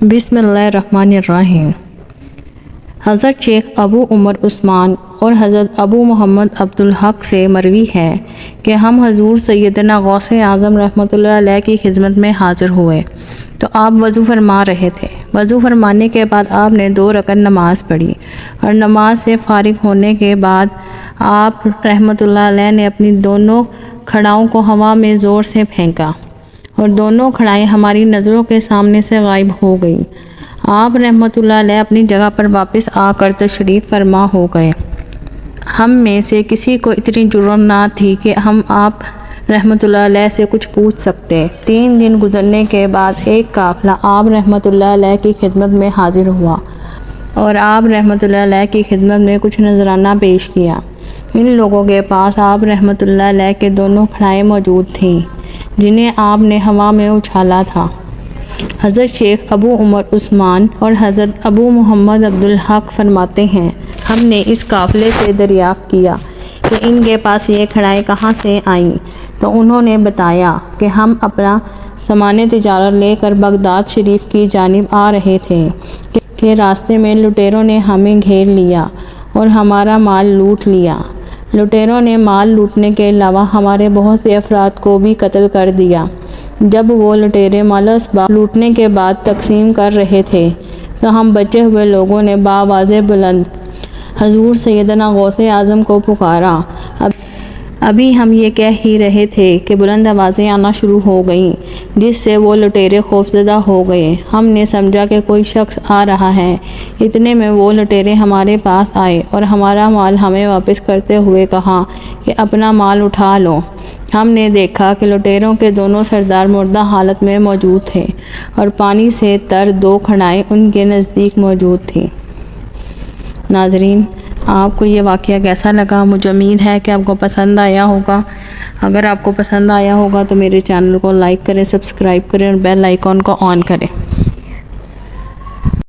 बिस्मिल्लाहिर्रहमानिर्रहीम। हज़रत शेख अबू उमर उस्मान और हज़रत अबू मोहम्मद अब्दुल हक से मरवी है कि हम हजूर सैयदना गौसे आज़म रहमतुल्लाह अलैह की खिदमत में हाज़िर हुए तो आप वज़ू फरमा रहे थे। वज़ू फरमाने के बाद आपने 2 रकअत नमाज़ पढ़ी और नमाज से फ़ारिग होने के बाद आप रहमतुल्लाह अलैह ने अपनी दोनों खड़ाओं को हवा में ज़ोर से फेंका और दोनों खड़ाएं हमारी नज़रों के सामने से गायब हो गईं। आप रहमतुल्लाह अलैह अपनी जगह पर वापस आकर तशरीफ़ फरमा हो गए। हम में से किसी को इतनी जुर्रत ना थी कि हम आप रहमतुल्लाह अलैह से कुछ पूछ सकते। 3 दिन गुजरने के बाद एक काफ़िला आप रहमतुल्लाह अलैह की खिदमत में हाजिर हुआ और आप रहमतुल्लाह अलैह की खिदमत में कुछ नजराना पेश किया। इन लोगों के पास आप रहमतुल्लाह अलैह के दोनों खड़ाएं मौजूद थीं जिन्हें आपने हवा में उछाला था। हज़रत शेख अबू उमर उस्मान और हज़रत अबू मोहम्मद अब्दुल हक फरमाते हैं, हमने इस काफ़िले से दरियाफ़्त किया कि इनके पास ये खड़ाएं कहाँ से आईं, तो उन्होंने बताया कि हम अपना सामान तिजारत लेकर बगदाद शरीफ की जानिब आ रहे थे कि रास्ते में लुटेरों ने हमें घेर लिया और हमारा माल लूट लिया। लुटेरों ने माल लूटने के अलावा हमारे बहुत से अफराद को भी कत्ल कर दिया। जब वो लुटेरे माल असबाब लूटने के बाद तकसीम कर रहे थे तो हम बचे हुए लोगों ने बावाज़े बुलंद हजूर सैयदना गौसे आज़म को पुकारा। अभी हम ये कह ही रहे थे कि बुलंद आवाज़ें आना शुरू हो गईं, जिससे वो लुटेरे खौफज़दा हो गए। हमने समझा कि कोई शख्स आ रहा है। इतने में वो लुटेरे हमारे पास आए और हमारा माल हमें वापस करते हुए कहा कि अपना माल उठा लो। हमने देखा कि लुटेरों के दोनों सरदार मुर्दा हालत में मौजूद थे और पानी से तर 2 खड़ाएं उनके नज़दीक मौजूद थीं। नाज़रीन, आपको ये वाक़या कैसा लगा? मुझे उम्मीद है कि आपको पसंद आया होगा। अगर आपको पसंद आया होगा तो मेरे चैनल को लाइक करें, सब्सक्राइब करें और बेल आइकॉन को ऑन करें।